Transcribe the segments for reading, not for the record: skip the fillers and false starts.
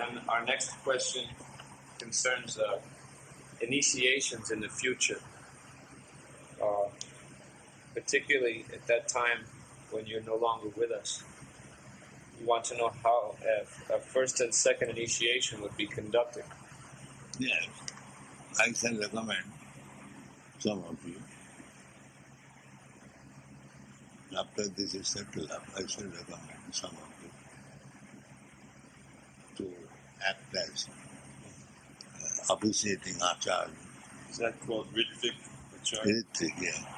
then our next question concerns initiations in the future, particularly at that time when you're no longer with us. We want to know how a first and second initiation would be conducted. Yes, I shall recommend some of you. After this is settled up, I shall recommend some of you to act as officiating acharya. Is that called Ritvik? Ritvik, yeah.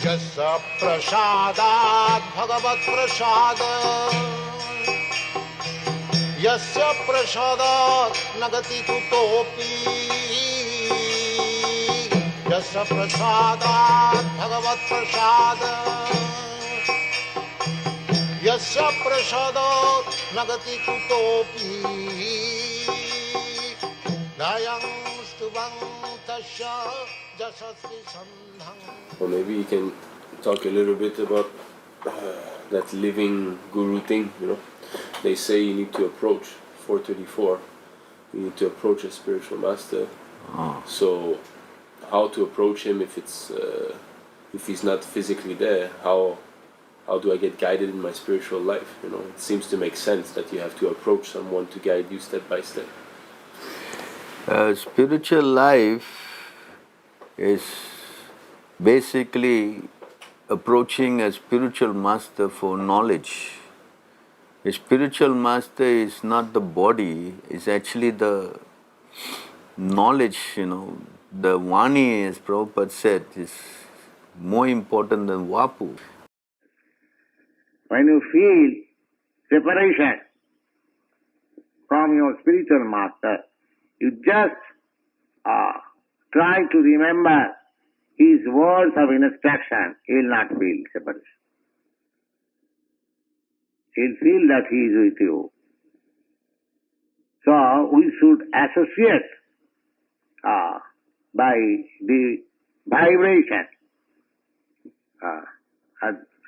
यस्य प्रसादात् भगवत् प्रसाद यस्य प्रसादात् न गति कुतोऽपि यस्य प्रसादात् भगवत् प्रसाद यस्य प्रसादात् न गति कुतोऽपि दयं स्तुवं तस्य यशस्वी सन्धं. Or maybe you can talk a little bit about that living guru thing, you know. They say you need to approach 434, you need to approach a spiritual master. So how to approach him if he's not physically there? How do I get guided in my spiritual life? You know, it seems to make sense that you have to approach someone to guide you step by step. Spiritual life is basically approaching a spiritual master for knowledge. A spiritual master is not the body, it's actually the knowledge, you know. The Vani, as Prabhupada said, is more important than Vapu. When you feel separation from your spiritual master, you just try to remember his words of instruction. He will not feel separation. He will feel that he is with you. So we should associate by the vibration,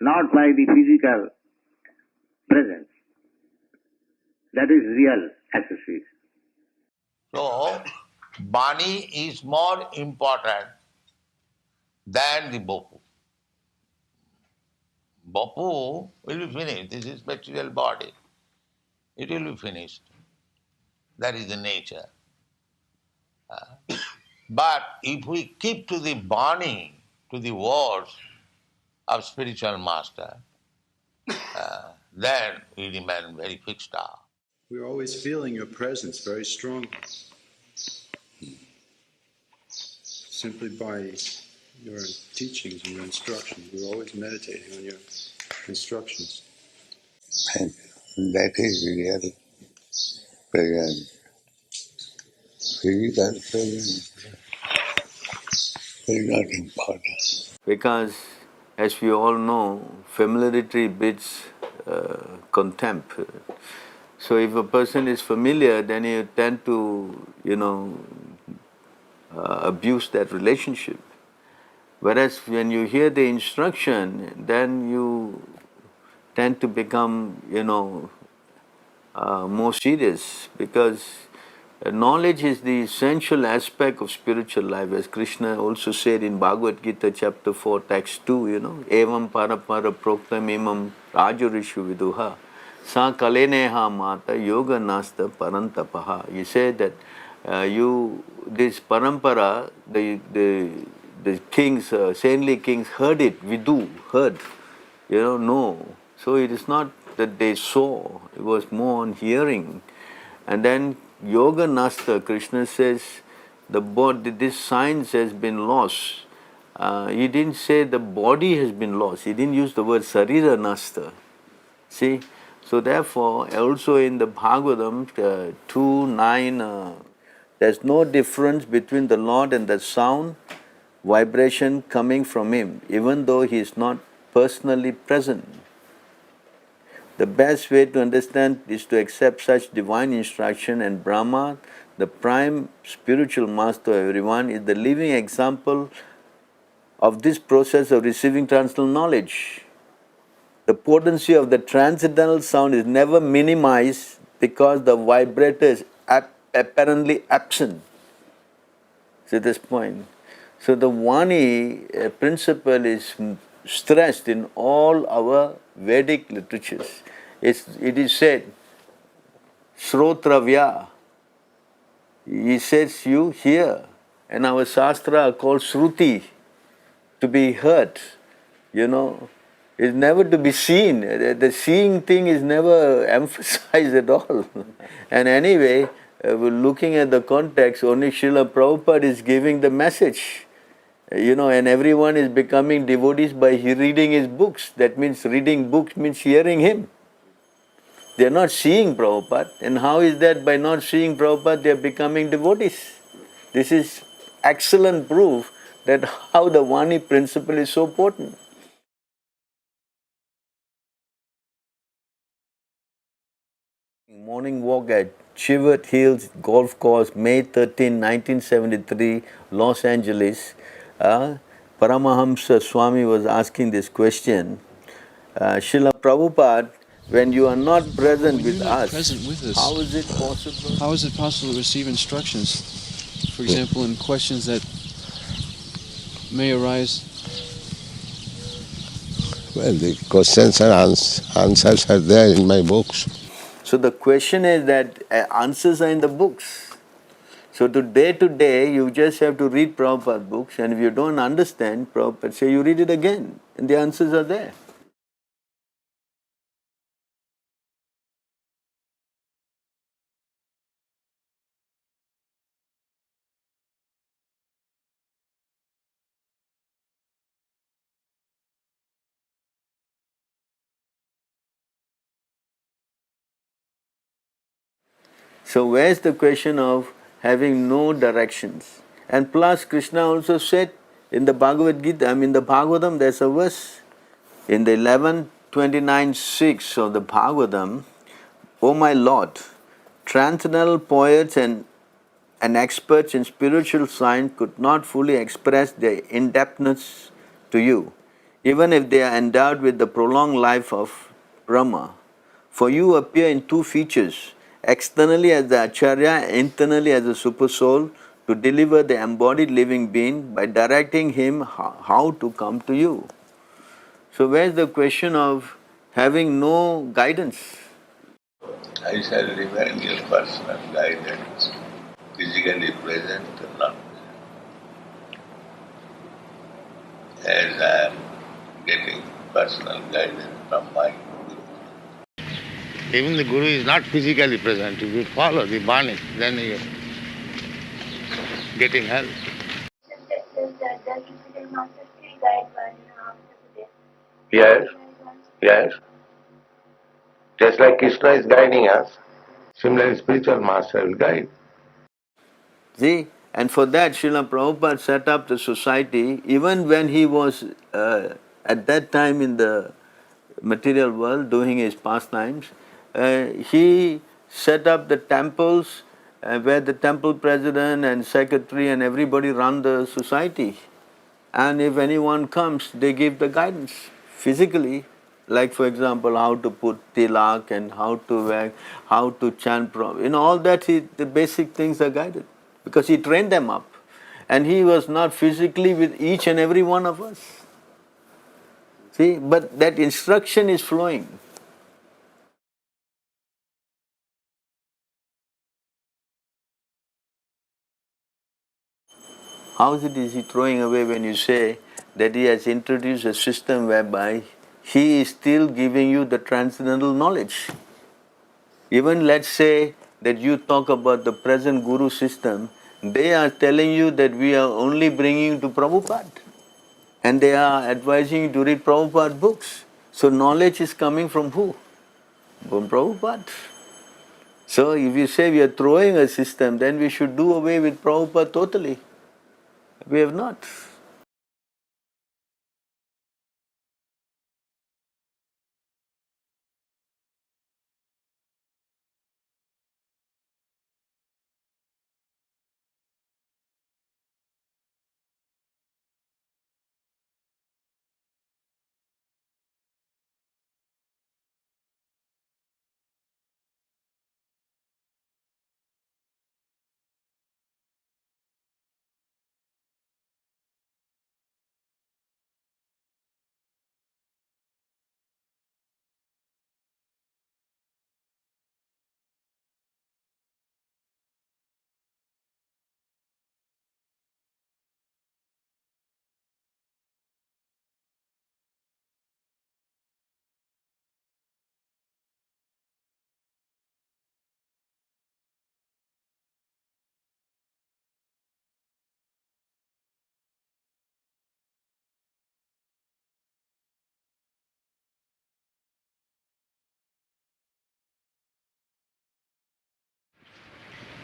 not by the physical presence. That is real association. So, Bani is more important than the Bopu. Bopu will be finished. This is material body. It will be finished. That is the nature. But if we keep to the Bani, to the words of spiritual master, then we remain very fixed up. We're always feeling your presence very strongly, simply by your teachings and your instructions. We're always meditating on your instructions. And that is real presence. Physical presence is not important. Because, as we all know, familiarity breeds contempt. So if a person is familiar, then you tend to, abuse that relationship. Whereas when you hear the instruction, then you tend to become, more serious, because knowledge is the essential aspect of spiritual life, as Krishna also said in Bhagavad Gita chapter 4 text 2, evam parapara proktam imam rajarishu viduha sa kaleneha mata yoga nasta parantapaha. You said that this parampara, the kings, saintly kings heard it, heard, no. So it is not that they saw, it was more on hearing. And then Yoga Nasta, Krishna says, the body, this science has been lost. He didn't say the body has been lost. He didn't use the word Sarira Nasta. See? So therefore, also in the Bhagavatam 2:9, there's no difference between the Lord and the sound, vibration coming from Him, even though He is not personally present. The best way to understand is to accept such divine instruction, and Brahma, the prime spiritual master of everyone, is the living example of this process of receiving transcendental knowledge. The potency of the transcendental sound is never minimized because the vibrator is apparently absent. See this point. So the Vani principle is stressed in all our Vedic literatures. It is said, Srotravya. He says you hear, and our Shastra are called Shruti, to be heard. It's never to be seen. The seeing thing is never emphasized at all. And anyway, we're looking at the context, only Srila Prabhupada is giving the message. And everyone is becoming devotees by reading his books. That means reading books means hearing him. They are not seeing Prabhupada. And how is that by not seeing Prabhupada they are becoming devotees? This is excellent proof that how the Vani principle is so potent. Morning walk at Chivert Hills Golf Course, May 13, 1973, Los Angeles. Paramahamsa Swami was asking this question. Srila Prabhupada, when you are not present with us, how is it possible? How is it possible to receive instructions? For example, in questions that may arise. Well, the questions and answers are there in my books. So the question is that answers are in the books. So to day, you just have to read Prabhupada books, and if you don't understand, Prabhupada say you read it again, and the answers are there. So where's the question of having no directions? And plus Krishna also said in the Bhagavad Gita, in the Bhagavatam there's a verse, in the 11:29:6 of the Bhagavatam, O my Lord, transcendental poets and and experts in spiritual science could not fully express their in-depthness to you, even if they are endowed with the prolonged life of Brahma. For you appear in two features, externally as the Acharya, internally as a super soul, to deliver the embodied living being by directing him how to come to you. So where's the question of having no guidance? I shall remain your personal guidance, physically present or not, as I am getting personal guidance from my Guru. Even the Guru is not physically present. If you follow the Bani, then you are getting help. Yes, yes. Just like Krishna is guiding us, similarly spiritual master will guide. See, and for that Srila Prabhupada set up the society even when he was at that time in the material world doing his pastimes. He set up the temples where the temple president and secretary and everybody run the society. And if anyone comes, they give the guidance physically, like for example, how to put tilak and how to wear, how to chant, all that, the basic things are guided because he trained them up. And he was not physically with each and every one of us. See, but that instruction is flowing. How is he throwing away when you say that he has introduced a system whereby he is still giving you the transcendental knowledge? Even let's say that you talk about the present Guru system, they are telling you that we are only bringing you to Prabhupada. And they are advising you to read Prabhupada books. So knowledge is coming from who? From Prabhupada. So if you say we are throwing a system, then we should do away with Prabhupada totally. We have not.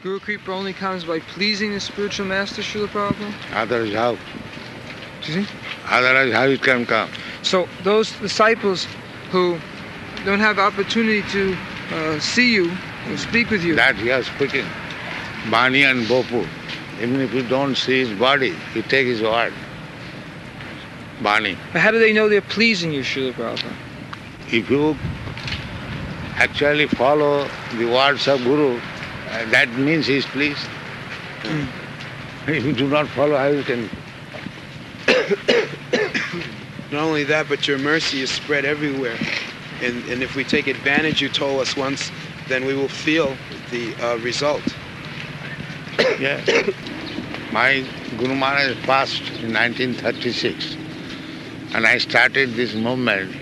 Guru Kripa only comes by pleasing the spiritual master, Srila Prabhupada? Otherwise how? Excuse me? Otherwise how it can come? So those disciples who don't have opportunity to see you or speak with you. That he has speaking. Bani and Bopu. Even if you don't see his body, you take his word. Bani. But how do they know they're pleasing you, Srila Prabhupada? If you actually follow the words of Guru, that means he is pleased. If you do not follow, how you can? Not only that, but your mercy is spread everywhere. And if we take advantage, you told us once, then we will feel the result. Yeah. My Guru Maharaj passed in 1936. And I started this movement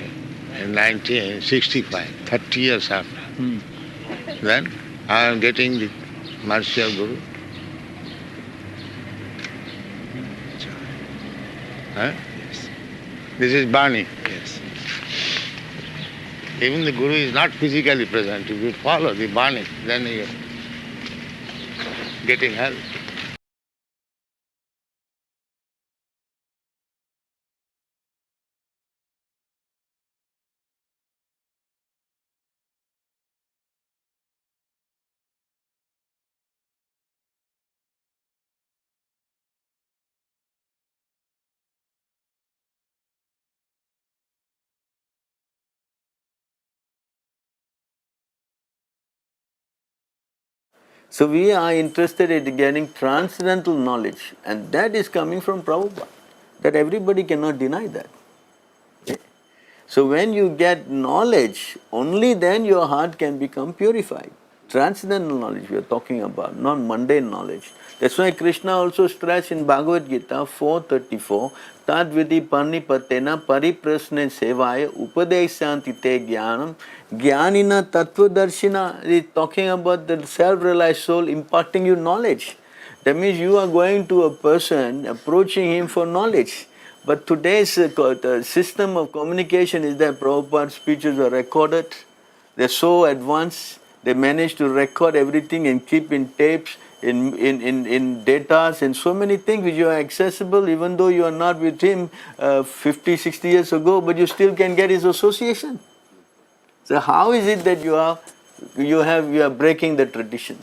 in 1965, 30 years after. Then I am getting the mercy of Guru. Huh? Yes. This is Bani. Yes. Even the Guru is not physically present. If you follow the Bani, then you are getting help. So we are interested in getting transcendental knowledge, and that is coming from Prabhupada. That everybody cannot deny that. So when you get knowledge, only then your heart can become purified. Transcendental knowledge we are talking about, not mundane knowledge. That's why Krishna also stressed in Bhagavad Gita 4:34, Tad vidi parnipatena pariprasne sevaya upadeshanti te jnanam jnanina tattvadarshina. He is talking about the self-realized soul imparting you knowledge. That means you are going to a person, approaching him for knowledge. But today's the system of communication is that Prabhupada's speeches are recorded. They're so advanced, they manage to record everything and keep in tapes, in data, and so many things which are accessible even though you are not with him 50, 60 years ago, but you still can get his association. So how is it that you are breaking the tradition?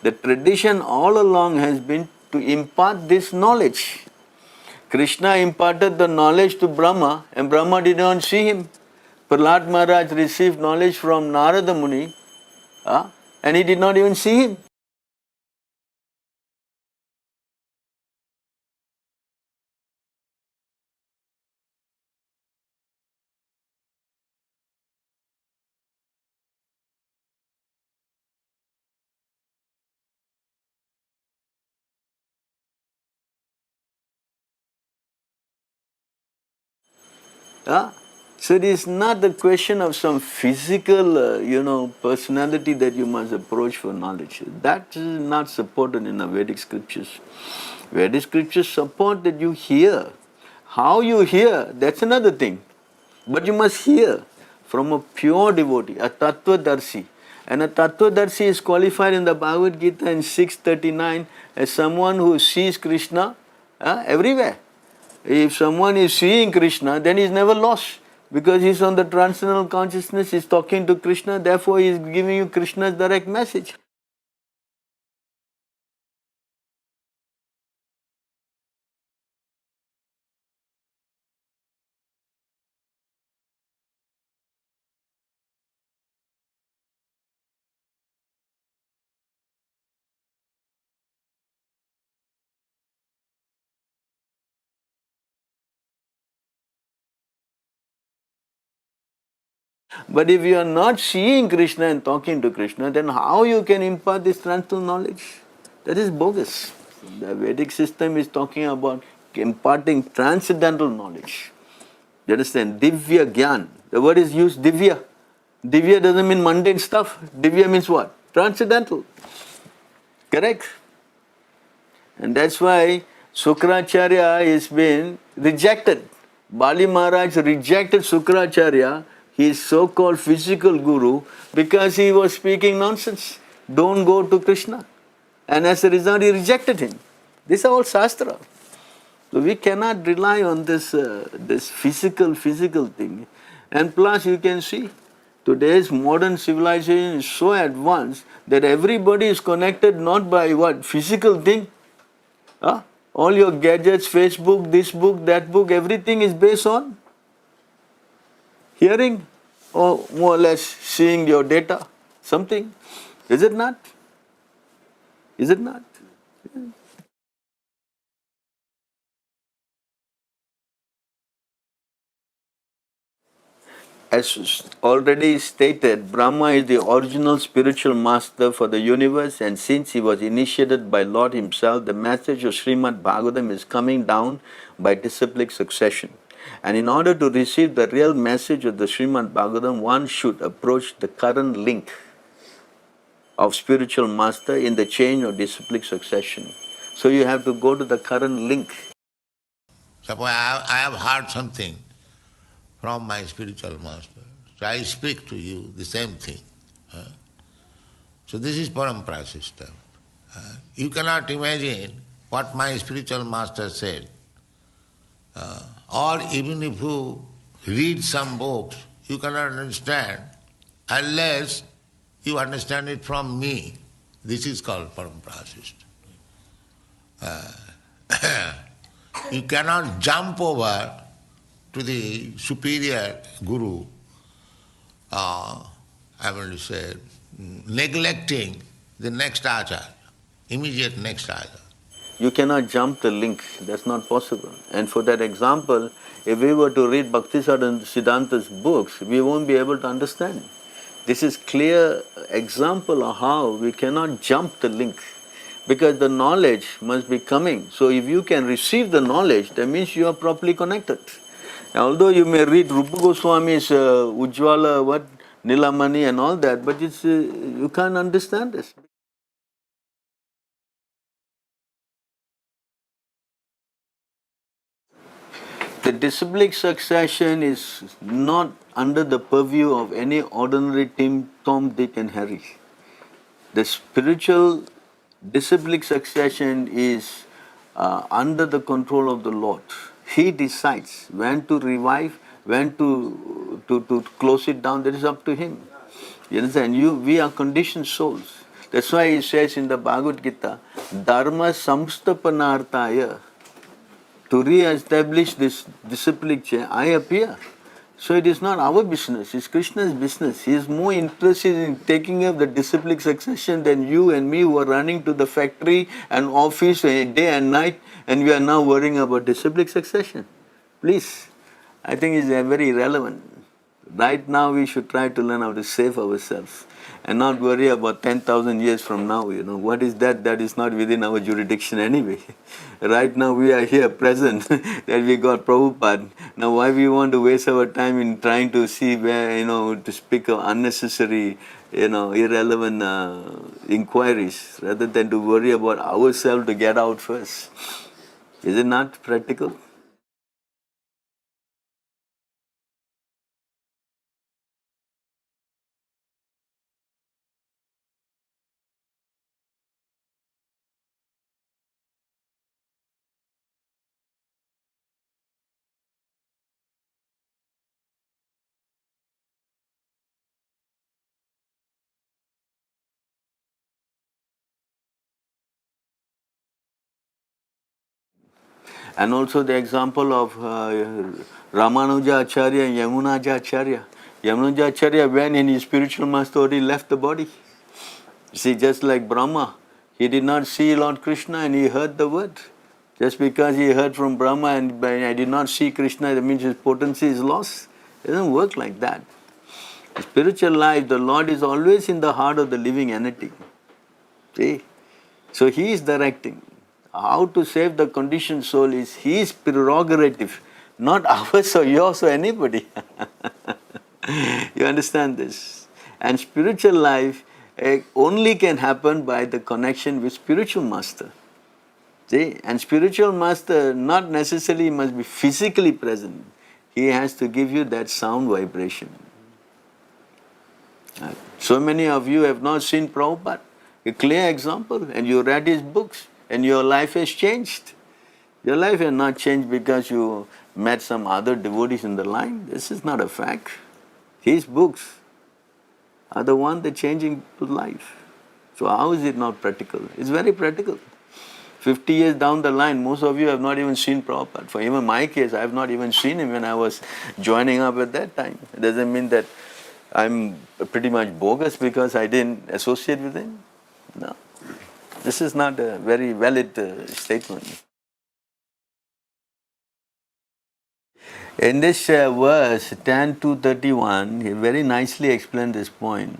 The tradition all along has been to impart this knowledge. Krishna imparted the knowledge to Brahma, and Brahma did not see him. Prahlad Maharaj received knowledge from Narada Muni, and he did not even see him. So it is not the question of some physical, personality that you must approach for knowledge. That is not supported in the Vedic scriptures. Vedic scriptures support that you hear. How you hear, that's another thing. But you must hear from a pure devotee, a tattvadarshi. And a tattvadarshi is qualified in the Bhagavad Gita in 6:39 as someone who sees Krishna everywhere. If someone is seeing Krishna, then he is never lost. Because he is on the transcendental consciousness, he is talking to Krishna, therefore he is giving you Krishna's direct message. But if you are not seeing Krishna and talking to Krishna, then how you can impart this transcendental knowledge? That is bogus. The Vedic system is talking about imparting transcendental knowledge. You understand? Divya Gyan. The word is used Divya. Divya doesn't mean mundane stuff. Divya means what? Transcendental. Correct? And that's why Sukracharya is been rejected. Bali Maharaj rejected Sukracharya, his so-called physical guru, because he was speaking nonsense. Don't go to Krishna. And as a result, he rejected him. These are all Shastra. So we cannot rely on this physical thing. And plus you can see, today's modern civilization is so advanced that everybody is connected not by what? Physical thing. All your gadgets, Facebook, this book, that book, everything is based on hearing or more or less seeing your data, something. Is it not? Is it not? As already stated, Brahma is the original spiritual master for the universe, and since he was initiated by Lord himself, the message of Srimad Bhagavatam is coming down by disciplic succession. And in order to receive the real message of the Srimad Bhagavatam, one should approach the current link of spiritual master in the chain of disciplic succession. So you have to go to the current link. Suppose I have heard something from my spiritual master, so I speak to you the same thing. So this is parampara system. You cannot imagine what my spiritual master said. Or even if you read some books, you cannot understand unless you understand it from me. This is called parampara system. You cannot jump over to the superior guru, neglecting the next Acharya, immediate next Acharya. You cannot jump the link, that's not possible. And for that example, if we were to read Bhaktisiddhanta's books, we won't be able to understand. This is clear example of how we cannot jump the link, because the knowledge must be coming. So if you can receive the knowledge, that means you are properly connected. Although you may read Rupa Goswami's Ujjwala, Nilamani and all that, but you can't understand this. The disciplic succession is not under the purview of any ordinary Tom, Dick and Harry. The spiritual disciplic succession is under the control of the Lord. He decides when to revive, when to close it down. That is up to Him. You understand? We are conditioned souls. That's why He says in the Bhagavad Gita, Dharma samstapanartaya. To re-establish this disciplic chain, I appear. So it is not our business, it's Krishna's business. He is more interested in taking up the disciplic succession than you and me who are running to the factory and office day and night, and we are now worrying about disciplic succession. Please, I think it's very irrelevant. Right now we should try to learn how to save ourselves and not worry about 10,000 years from now. What is that? That is not within our jurisdiction anyway. Right now we are here present that we got Prabhupada. Now why we want to waste our time in trying to see where, to speak of unnecessary, irrelevant inquiries rather than to worry about ourselves to get out first. Is it not practical? And also the example of Ramanuja Acharya and Yamunaja Acharya. Yamunaja Acharya, when in his spiritual master already left the body. See, just like Brahma, he did not see Lord Krishna and he heard the word. Just because he heard from Brahma and I did not see Krishna, that means his potency is lost. It doesn't work like that. In spiritual life, the Lord is always in the heart of the living entity. See? So he is directing. How to save the conditioned soul is his prerogative, not ours or yours or anybody. You understand this? And spiritual life only can happen by the connection with spiritual master. See? And spiritual master not necessarily must be physically present. He has to give you that sound vibration. So many of you have not seen Prabhupada. A clear example, and you read his books, and your life has changed. Your life has not changed because you met some other devotees in the line. This is not a fact. His books are the one that changing people's life. So how is it not practical? It's very practical. 50 years down the line, most of you have not even seen Prabhupada. For even my case, I have not even seen him when I was joining up at that time. It doesn't mean that I'm pretty much bogus because I didn't associate with him. No. This is not a very valid statement. In this verse 10:231, he very nicely explained this point.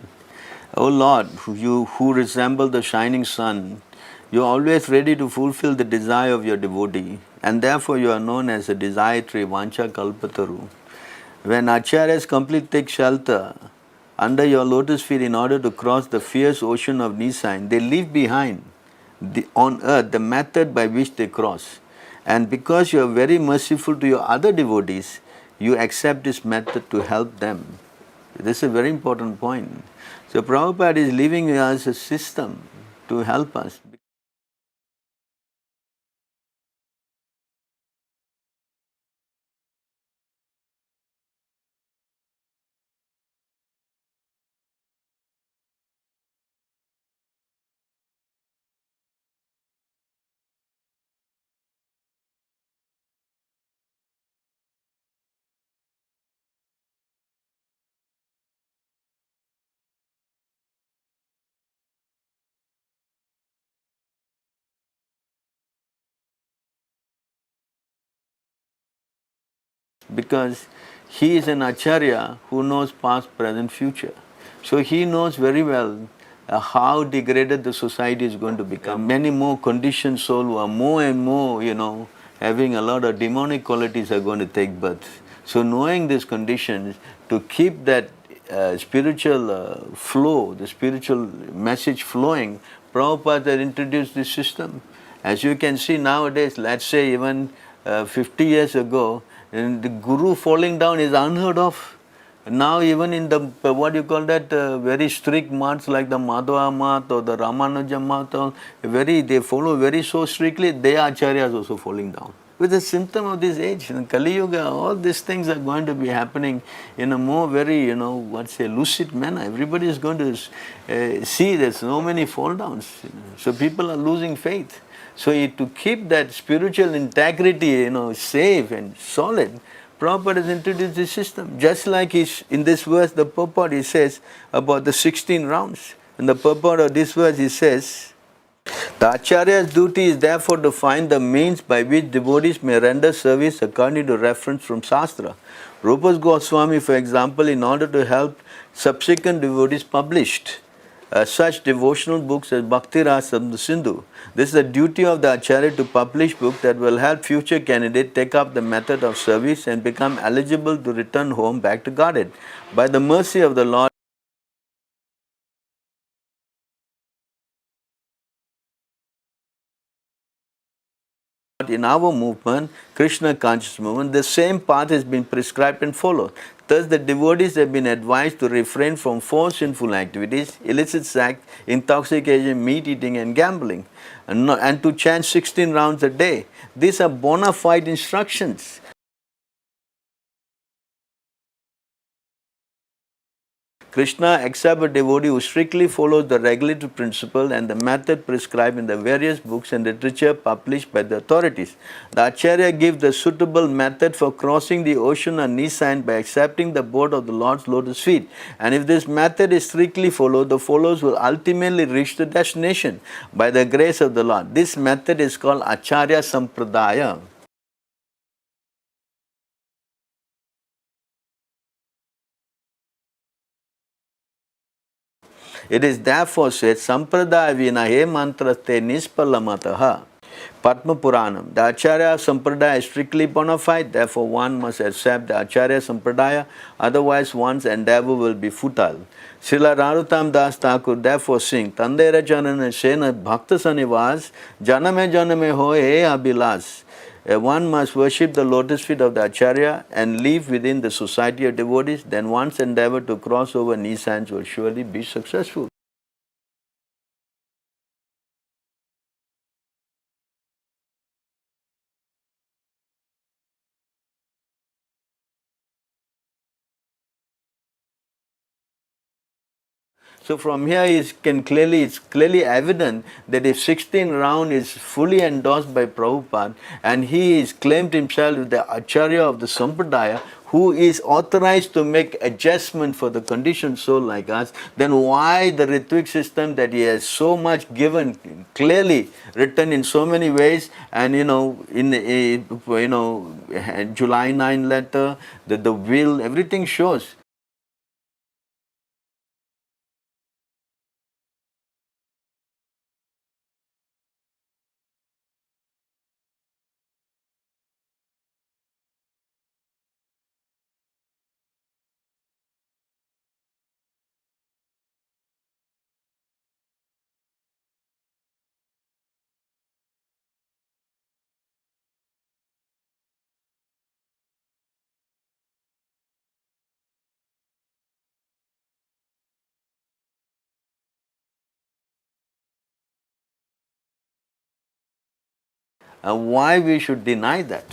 O Lord, you who resemble the shining sun, you are always ready to fulfill the desire of your devotee, and therefore you are known as a desire tree, Vancha Kalpataru. When acharyas complete take shelter under your lotus feet in order to cross the fierce ocean of Nisain, they leave behind on earth the method by which they cross. And because you are very merciful to your other devotees, you accept this method to help them. This is a very important point. So Prabhupada is leaving us a system to help us. because he is an acharya who knows past, present, future. So he knows very well how degraded the society is going to become. Many more conditioned souls who are more and more, having a lot of demonic qualities are going to take birth. So knowing these conditions, to keep that spiritual flow, the spiritual message flowing, Prabhupada had introduced this system. As you can see nowadays, let's say even 50 years ago, the guru falling down is unheard of. Now even in the, what you call that, very strict maths like the Madhva math or the Ramanuja math, they follow very so strictly, their acharyas also falling down. With a symptom of this age, in Kali Yuga, all these things are going to be happening in a more very, lucid manner. Everybody is going to see there's so many fall downs. So people are losing faith. So to keep that spiritual integrity, safe and solid, Prabhupada has introduced this system. Just like in this verse, the purport he says about the 16 rounds. In the purport of this verse he says, the Acharya's duty is therefore to find the means by which devotees may render service according to reference from Shastra. Rupa Goswami, for example, in order to help subsequent devotees published such devotional books as Bhakti Rasa Sindhu. This is the duty of the Acharya to publish books that will help future candidates take up the method of service and become eligible to return home back to Godhead. By the mercy of the Lord, in our movement, Krishna conscious movement, the same path has been prescribed and followed. Thus, the devotees have been advised to refrain from 4 sinful activities: illicit sex, intoxication, meat eating, and gambling, and to chant 16 rounds a day. These are bona fide instructions. Krishna accepts a devotee who strictly follows the regulatory principle and the method prescribed in the various books and literature published by the authorities. The Acharya gives the suitable method for crossing the ocean on Nisan by accepting the boat of the Lord's lotus feet. And if this method is strictly followed, the followers will ultimately reach the destination by the grace of the Lord. This method is called Acharya Sampradaya. It is therefore said, Sampradaya vinahe mantraste nispalamataha. Padma Puranam. The Acharya Sampradaya is strictly bona fide, therefore one must accept the Acharya Sampradaya, otherwise one's endeavor will be futile. Srila Narottam Das Thakur therefore sing, Tandera Janana Sena Bhakta Sanivas, Janame Janame Hoye Abhilas. One must worship the lotus feet of the Acharya and live within the society of devotees, then one's endeavor to cross over Nisans will surely be successful. So from here it's clearly evident that if 16 round is fully endorsed by Prabhupada and he is claimed himself as the Acharya of the Sampradaya, who is authorized to make adjustment for the conditioned soul like us, then why the Ritvik system that he has so much given, clearly written in so many ways, and in July 9 letter, the will, everything shows. Why we should deny that?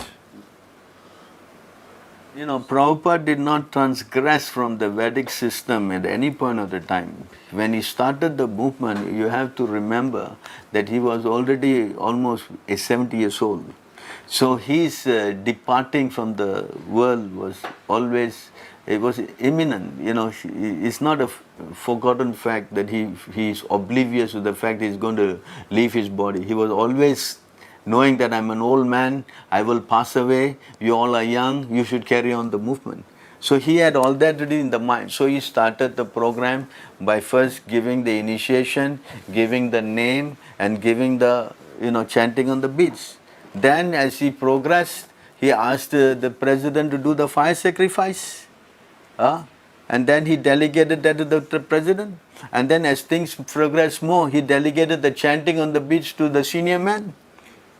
Prabhupada did not transgress from the Vedic system at any point of the time. When he started the movement, you have to remember that he was already almost 70 years old. So his departing from the world was always, it was imminent. It's not a forgotten fact that he is oblivious to the fact he's going to leave his body. He was always knowing that I'm an old man, I will pass away, you all are young, you should carry on the movement. So he had all that ready in the mind. So he started the program by first giving the initiation, giving the name, and giving the, chanting on the beats. Then as he progressed, he asked the president to do the fire sacrifice. And then he delegated that to the president. And then as things progressed more, he delegated the chanting on the beach to the senior man.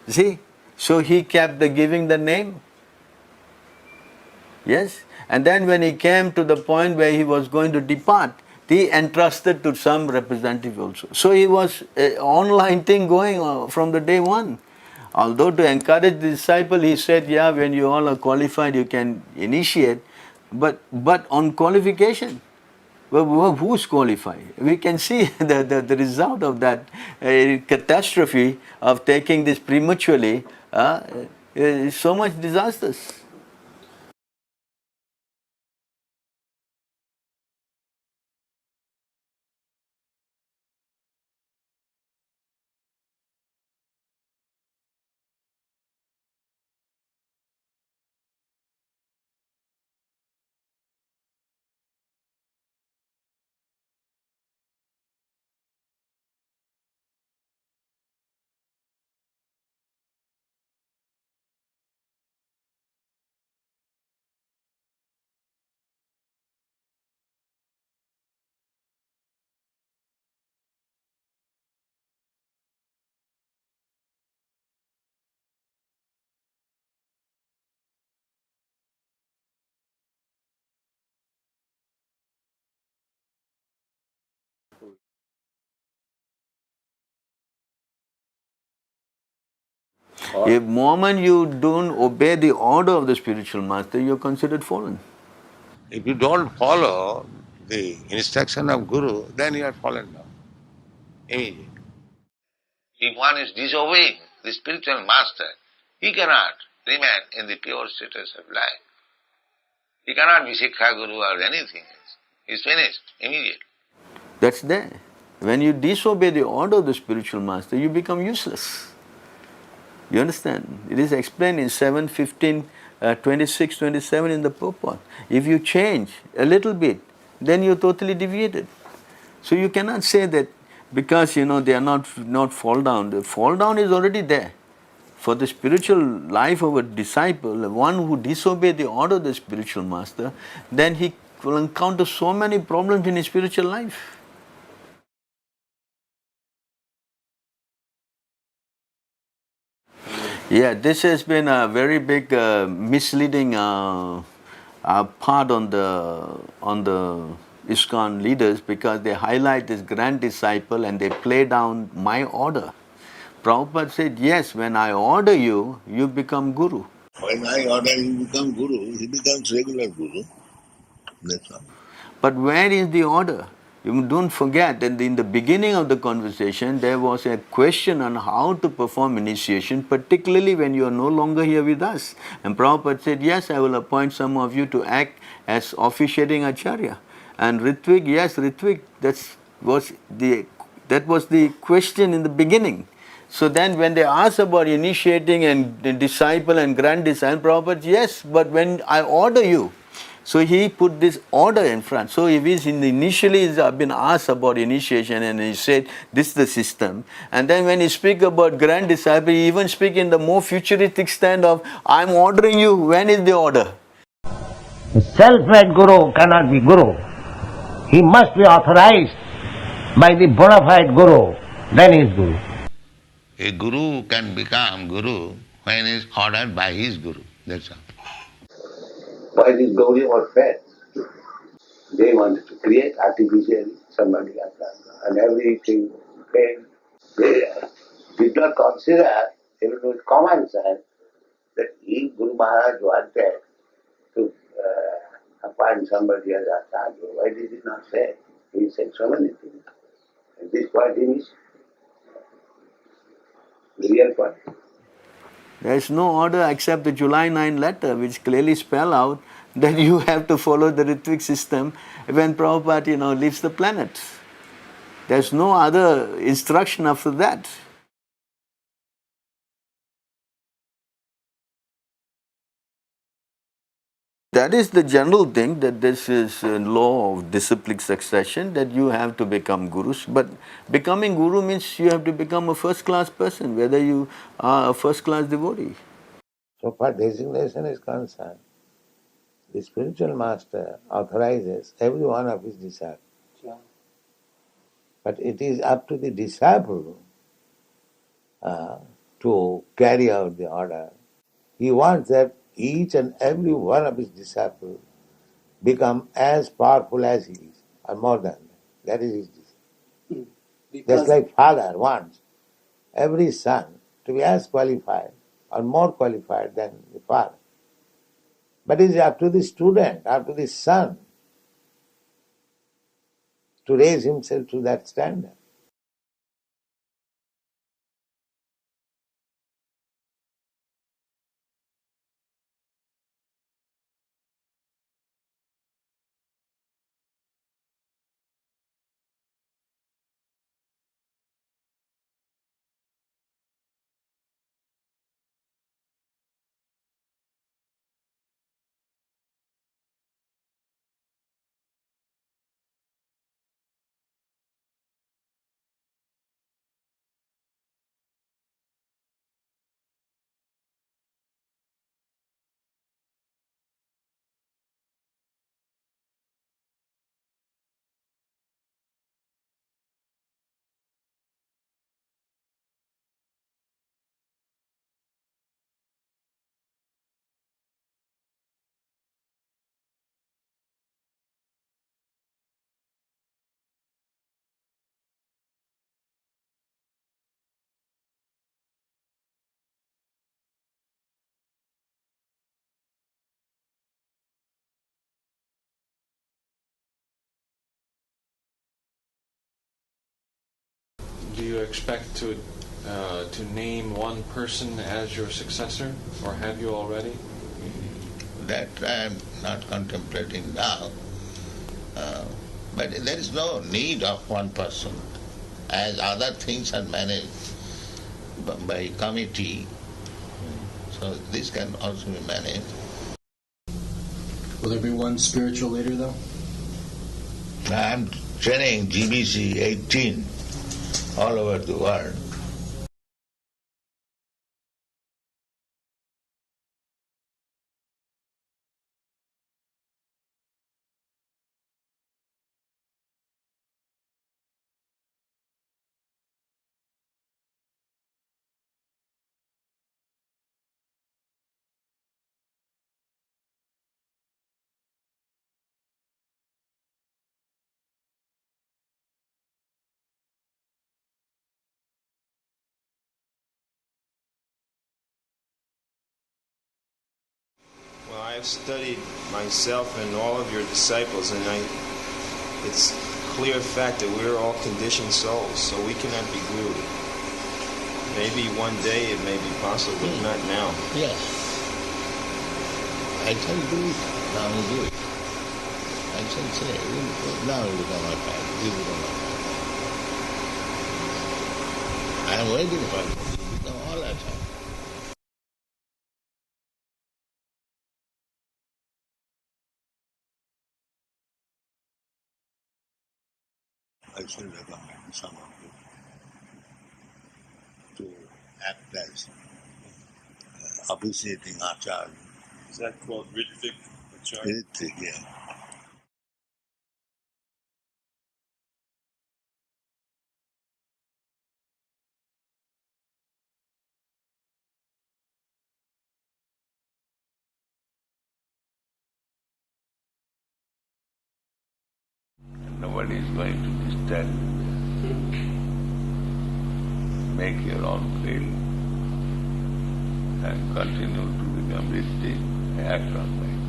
See? So he kept the giving the name. Yes? And then when he came to the point where he was going to depart, he entrusted to some representative also. So he was an online thing going on from the day one. Although to encourage the disciple, he said, yeah, when you all are qualified, you can initiate. But on qualification, well, who's qualified? We can see the result of that catastrophe of taking this prematurely, so much disasters. If moment you don't obey the order of the spiritual master, you're considered fallen. If you don't follow the instruction of Guru, then you are fallen down immediately. If one is disobeying the spiritual master, he cannot remain in the pure status of life. He cannot be Sikha Guru or anything else. He's finished immediately. That's there. When you disobey the order of the spiritual master, you become useless. You understand? It is explained in 7, 15, 26, 27 in the purport. If you change a little bit, then you're totally deviated. So you cannot say that because they are not fall down. The fall down is already there. For the spiritual life of a disciple, one who disobeys the order of the spiritual master, then he will encounter so many problems in his spiritual life. Yeah, this has been a very big misleading part on the ISKCON leaders, because they highlight this grand disciple and they play down my order. Prabhupada said, yes, when I order you, you become Guru. When I order him become Guru, he becomes regular Guru. That's all. But where is the order? You don't forget that in the beginning of the conversation, there was a question on how to perform initiation, particularly when you are no longer here with us. And Prabhupada said, yes, I will appoint some of you to act as officiating Acharya. And Ritvik, yes, Ritvik, that was the question in the beginning. So then when they asked about initiating and the disciple and grand disciple, Prabhupada, yes, but when I order you, so he put this order in front. So if he's initially been asked about initiation and he said, this is the system. And then when he speak about grand disciple, he even speak in the more futuristic stand of, I'm ordering you, when is the order? A self-made Guru cannot be Guru. He must be authorized by the bona fide Guru, then he is Guru. A Guru can become Guru when he is ordered by his Guru. That's all. Why this Gauri was fed? They wanted to create artificially somebody else, and everything failed. They did not consider, even with common sense, that if Guru Maharaj wanted to appoint somebody as Acharya, why did he not say? He said so many things. And this point is the real point. There is no order except the July 9 letter, which clearly spell out that you have to follow the Ritvik system when Prabhupada, leaves the planet. There's no other instruction after that. That is the general thing, that this is a law of disciplic succession, that you have to become gurus. But becoming guru means you have to become a first-class person, whether you are a first-class devotee. So far designation is concerned, the spiritual master authorizes every one of his disciples. But it is up to the disciple to carry out the order. He wants that each and every one of his disciples become as powerful as he is, or more than that. That is his desire. Just like father wants every son to be as qualified or more qualified than the father. But it is up to the student, up to the son, to raise himself to that standard. Do you expect to name one person as your successor, or have you already? That I am not contemplating now. But there is no need of one person. As other things are managed by committee, so this can also be managed. Will there be one spiritual leader, though? I am training GBC 18 all over the world. Well, I've studied myself and all of your disciples, and it's clear fact that we're all conditioned souls, so we cannot be glued. Maybe one day it may be possible, but not now. Yes. I can do it. Now we do it. I can say, now we become my father. You become my father. I am waiting for you. You become all our time. I should recommend some of you to act as officiating acharya. Is that called Ritvik? Ritvik, yeah. Nobody is going to disturb you. Make your own field and continue to become Ritvik, act on like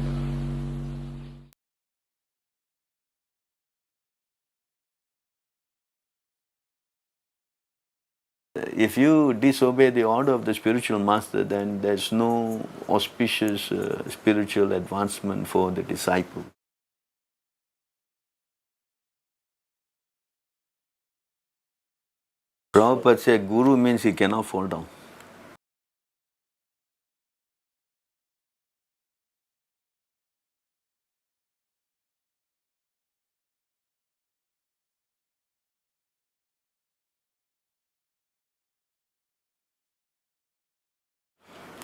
that. If you disobey the order of the spiritual master, then there's no auspicious spiritual advancement for the disciple. Prabhupada said guru means he cannot fall down.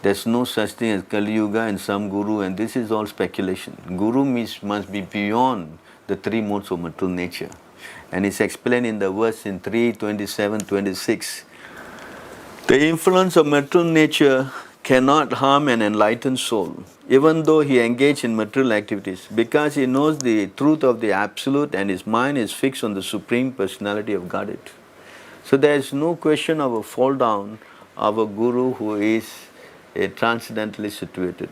There's no such thing as Kali Yuga and some guru, and this is all speculation. Guru must be beyond the three modes of material nature. And it's explained in the verse in 3:27-26. The influence of material nature cannot harm an enlightened soul, even though he engage in material activities, because he knows the truth of the Absolute and his mind is fixed on the Supreme Personality of Godhead. So there is no question of a fall down of a guru who is transcendentally situated.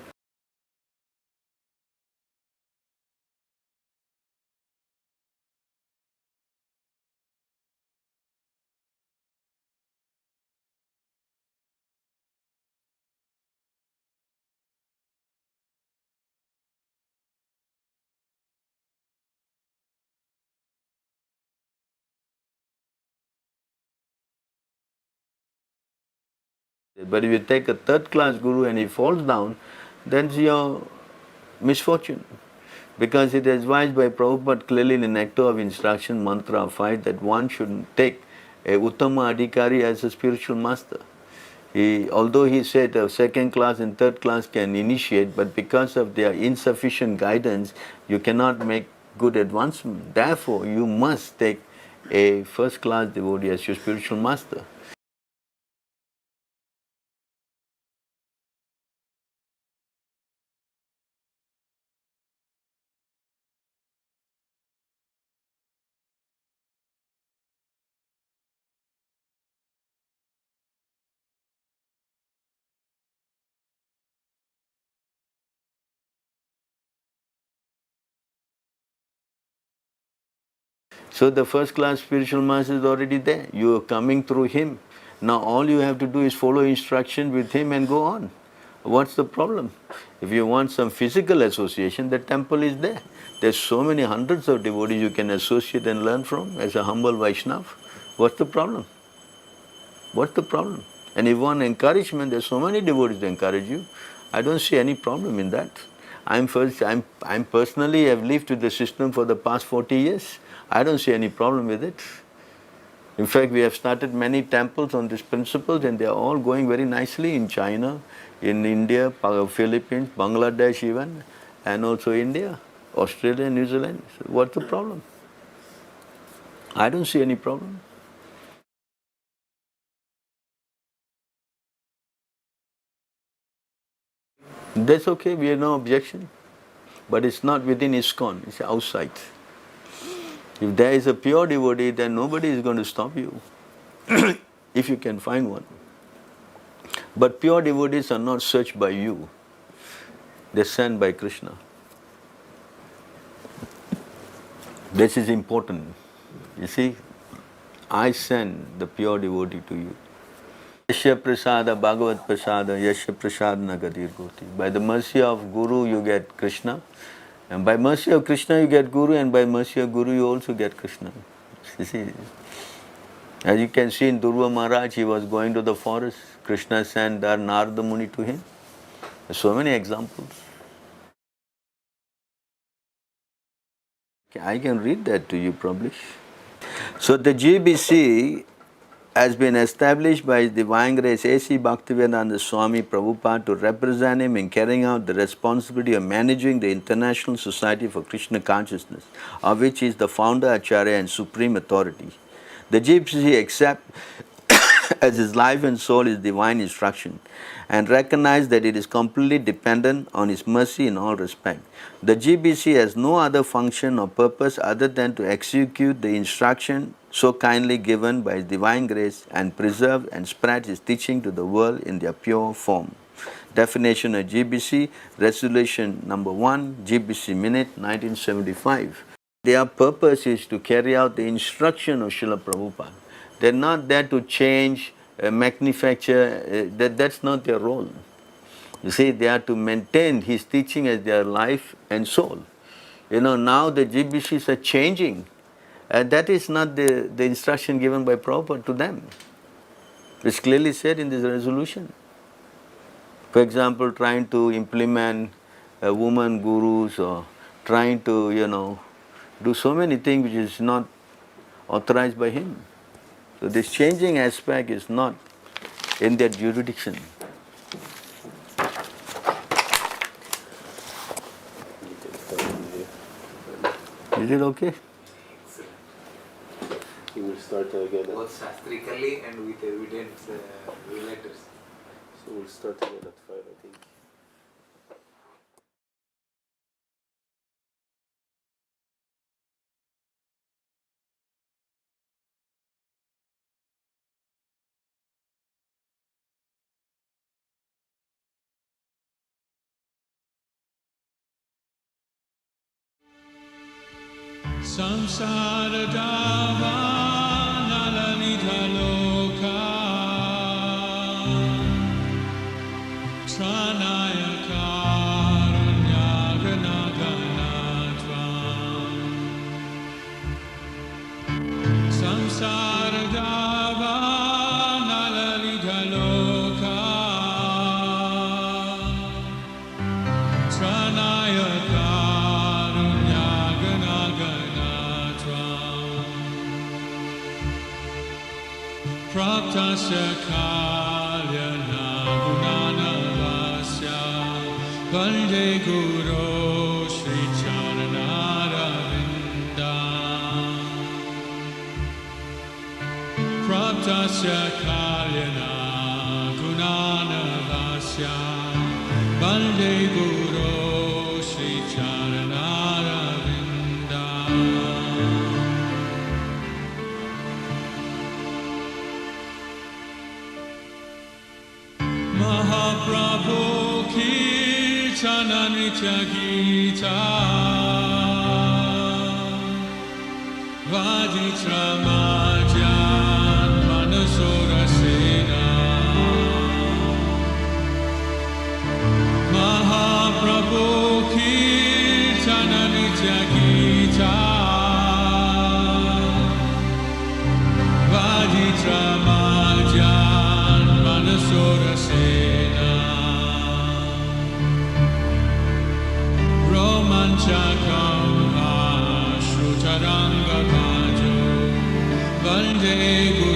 But if you take a third class guru and he falls down, then it's your misfortune. Because it is advised by Prabhupada clearly in the Nectar of Instruction, Mantra 5, that one should take a Uttama Adhikari as a spiritual master. Although he said second class and third class can initiate, but because of their insufficient guidance, you cannot make good advancement. Therefore, you must take a first class devotee as your spiritual master. So the first class spiritual master is already there. You are coming through him. Now all you have to do is follow instruction with him and go on. What's the problem? If you want some physical association, the temple is there. There's so many hundreds of devotees you can associate and learn from as a humble Vaishnava. What's the problem? What's the problem? And if you want encouragement, there's so many devotees to encourage you. I don't see any problem in that. I'm personally have lived with the system for the past 40 years. I don't see any problem with it. In fact, we have started many temples on this principle, and they are all going very nicely in China, in India, Philippines, Bangladesh even, and also India, Australia, New Zealand. So what's the problem? I don't see any problem. That's okay, we have no objection. But it's not within ISKCON, it's outside. If there is a pure devotee, then nobody is going to stop you, if you can find one. But pure devotees are not searched by you. They're sent by Krishna. This is important. You see, I send the pure devotee to you. Yasya prasada bhagavat prasada yasya prasadana gatir goti. By the mercy of Guru you get Krishna, and by mercy of Krishna you get Guru, and by mercy of Guru you also get Krishna. You see, as you can see in Dhruva Maharaj, he was going to the forest. Krishna sent Narada Muni to him. There's so many examples. I can read that to you probably. So the GBC has been established by His Divine Grace A.C. Bhaktivedanta Swami Prabhupada to represent him in carrying out the responsibility of managing the International Society for Krishna Consciousness, of which he is the founder, Acharya and supreme authority. The GBC accepts as his life and soul his divine instruction and recognize that it is completely dependent on his mercy in all respects. The GBC has no other function or purpose other than to execute the instruction so kindly given by his divine grace and preserve and spread his teaching to the world in their pure form. Definition of GBC, Resolution number 1, GBC Minute, 1975. Their purpose is to carry out the instruction of Srila Prabhupada. They're not there to change, manufacture, that's not their role. You see, they are to maintain his teaching as their life and soul. Now the GBCs are changing. That is not the instruction given by Prabhupada to them. It's clearly said in this resolution. For example, trying to implement woman gurus, or trying to, do so many things which is not authorized by him. So this changing aspect is not in their jurisdiction. Is it okay? We will start again. Both shastrically and with evidence relators. So we'll start again at 5, I think. Samsara dava nalalita loka tranaya karunya ganaganatva Samsara dava nalalita loka tranaya Praptasya kalyana gunana vasya Vande Guru Shri Charanaravinda Praptasya kalyana gunana vasya Vande Guru Shri Charanaravinda Mahaprabhu Kirtana Nitya Gita Vaditra Madhyan Manasura Sena Mahaprabhu Kirtana Nitya Gita Vaditra Madhyan Manasura Sena Romanchakam Ashrutaranga Bhajo Vande Guru